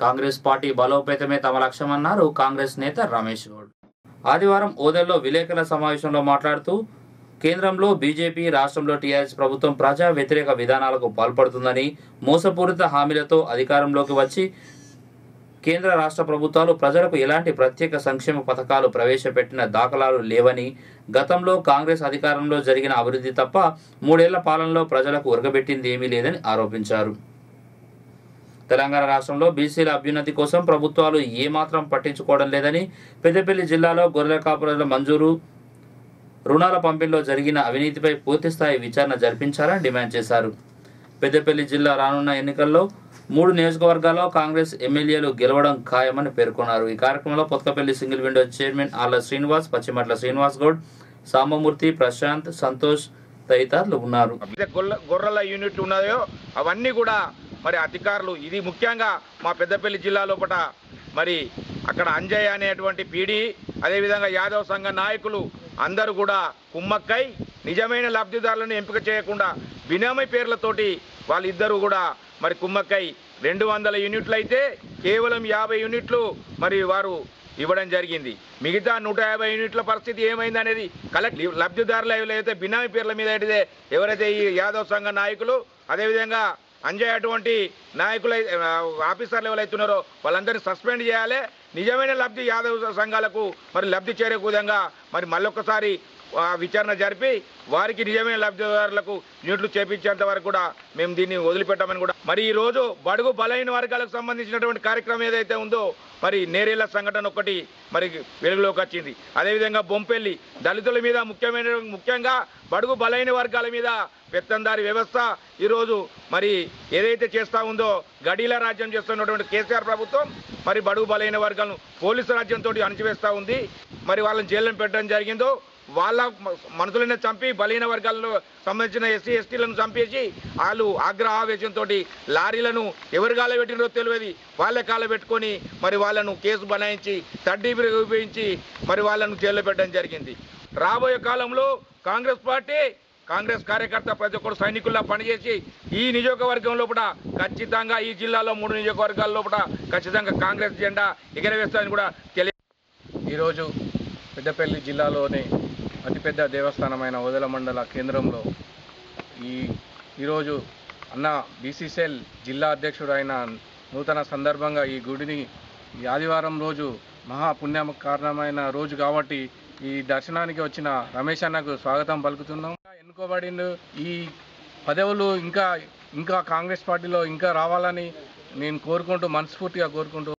Congress party బలోపేతమే తమ లక్ష్యమన్నారు కాంగ్రెస్ నేత రమేష్ గౌడ్. ఆదివారం ఓదెల్లో విలేకరుల సమావేశంలో మాట్లాడుతూ కేంద్రంలో బీజేపీ, రాష్ట్రంలో టీఆర్ఎస్ ప్రభుత్వం ప్రజా వ్యతిరేక విధానాలకు పాల్పడుతుందని, మోసపూరిత హామీలతో అధికారంలోకి వచ్చి కేంద్ర రాష్ట్ర ప్రభుత్వాలు ప్రజలకు ఎలాంటి ప్రత్యేక సంక్షేమ పథకాలు ప్రవేశపెట్టిన దాఖలాలు లేవని, గతంలో కాంగ్రెస్ అధికారంలో జరిగిన అభివృద్ధి తప్ప 3 ఏళ్ల పాలనలో ప్రజలకు ఒరగబెట్టింది ఏమీ లేదని ఆరోపించారు. తెలంగాణ రాష్ట్రంలో బీసీల అభ్యున్నతి కోసం ప్రభుత్వాలు ఏమాత్రం పట్టించుకోవడం లేదని, పెద్దపల్లి జిల్లాలో గొర్రెల కాపురాల మంజూరు, రుణాల పంపిణీలో జరిగిన అవినీతిపై పూర్తిస్థాయి విచారణ జరిపించాలని డిమాండ్ చేశారు. పెద్దపల్లి జిల్లా రానున్న ఎన్నికల్లో 3 నియోజకవర్గాల్లో కాంగ్రెస్ ఎమ్మెల్యేలు గెలవడం ఖాయమని పేర్కొన్నారు. ఈ కార్యక్రమంలో పొత్కపల్లి సింగిల్ విండో చైర్మన్ ఆళ్ల శ్రీనివాస్, పశ్చిమట్ల శ్రీనివాస్ గౌడ్, సాంబమూర్తి, ప్రశాంత్, సంతోష్ తదితరులు ఉన్నారు. గొర్రెల యూనిట్లు ఉన్నాయో అవన్నీ కూడా మరి అధికారులు, ఇది ముఖ్యంగా మా పెద్దపల్లి జిల్లా లోపల మరి అక్కడ అంజయ్య అనేటువంటి పీడి, అదేవిధంగా యాదవ్ సంఘ నాయకులు అందరూ కూడా కుమ్మక్కై నిజమైన లబ్ధిదారులను ఎంపిక చేయకుండా బినామీ పేర్లతోటి వాళ్ళిద్దరూ కూడా మరి కుమ్మక్కై 200 యూనిట్లు అయితే కేవలం 50 యూనిట్లు మరి వారు ఇవ్వడం జరిగింది. మిగతా 150 యూనిట్ల పరిస్థితి ఏమైంది అనేది లబ్ధిదారులు ఎవరైతే బినామీ పేర్ల మీద అయితే ఎవరైతే ఈ యాదవ్ సంఘ నాయకులు, అదేవిధంగా అంజయ్ అటువంటి నాయకులు ఆఫీసర్లు ఎవరైతున్నారో వాళ్ళందరినీ సస్పెండ్ చేయాలి. నిజమైన లబ్ధి యాదవ్ సంఘాలకు మరి లబ్ధి చేరే విధంగా మరి మళ్ళొక్కసారి విచారణ జరిపి వారికి నిజమైన లబ్ధిదారులకు యూనిట్లు చేపించేంత వరకు కూడా మేము దీన్ని వదిలిపెట్టామని కూడా మరి ఈరోజు బడుగు బలైన వర్గాలకు సంబంధించినటువంటి కార్యక్రమం ఏదైతే ఉందో మరి నేరేళ్ల సంఘటన ఒకటి మరి వెలుగులోకి వచ్చింది. అదేవిధంగా బొంపెల్లి దళితుల మీద ముఖ్యంగా బడుగు బలైన వర్గాల మీద పెత్తందారి వ్యవస్థ ఈరోజు మరి ఏదైతే చేస్తూ ఉందో గడీల రాజ్యం చేస్తున్నటువంటి కేసీఆర్ ప్రభుత్వం మరి బడుగు బలైన వర్గాలను పోలీసు రాజ్యంతో అణచివేస్తూ ఉంది. మరి వాళ్ళని జైల్లో పెట్టడం జరిగిందో వాళ్ళ మనుషులను చంపి బలహీన వర్గాల్లో సంబంధించిన ఎస్సీ ఎస్టీలను చంపేసి వాళ్ళు ఆగ్రహావేశంతో లారీలను ఎవరి కాళ్ళ పెట్టినో తెలియదు వాళ్ళే కాళ్ళ పెట్టుకొని మరి వాళ్ళను కేసు బనాయించి తడ్డీబీ ఉపయోగించి మరి వాళ్ళను జైల్లో పెట్టడం జరిగింది. రాబోయే కాలంలో కాంగ్రెస్ పార్టీ, కాంగ్రెస్ కార్యకర్త ప్రతి ఒక్కరు సైనికుల్లా పనిచేసి ఈ నియోజకవర్గం లోపల ఖచ్చితంగా ఈ జిల్లాలో 3 నియోజకవర్గాల లోపల ఖచ్చితంగా కాంగ్రెస్ జెండా ఎగరవేస్తారని కూడా ఈరోజు పెద్దపల్లి జిల్లాలోని అతిపెద్ద దేవస్థానమైన ఓదెల మండల కేంద్రంలో ఈరోజు అన్న బీసీసీఎల్ జిల్లా అధ్యక్షుడు అయిన నూతన సందర్భంగా ఈ గుడిని ఈ ఆదివారం రోజు మహాపుణ్య కారణమైన రోజు కాబట్టి ఈ దర్శనానికి వచ్చిన రమేష్ అన్నకు స్వాగతం పలుకుతున్నాం. ఎన్నుకోబడిండు ఈ పదవులు ఇంకా కాంగ్రెస్ పార్టీలో ఇంకా రావాలని నేను మనస్ఫూర్తిగా కోరుకుంటూ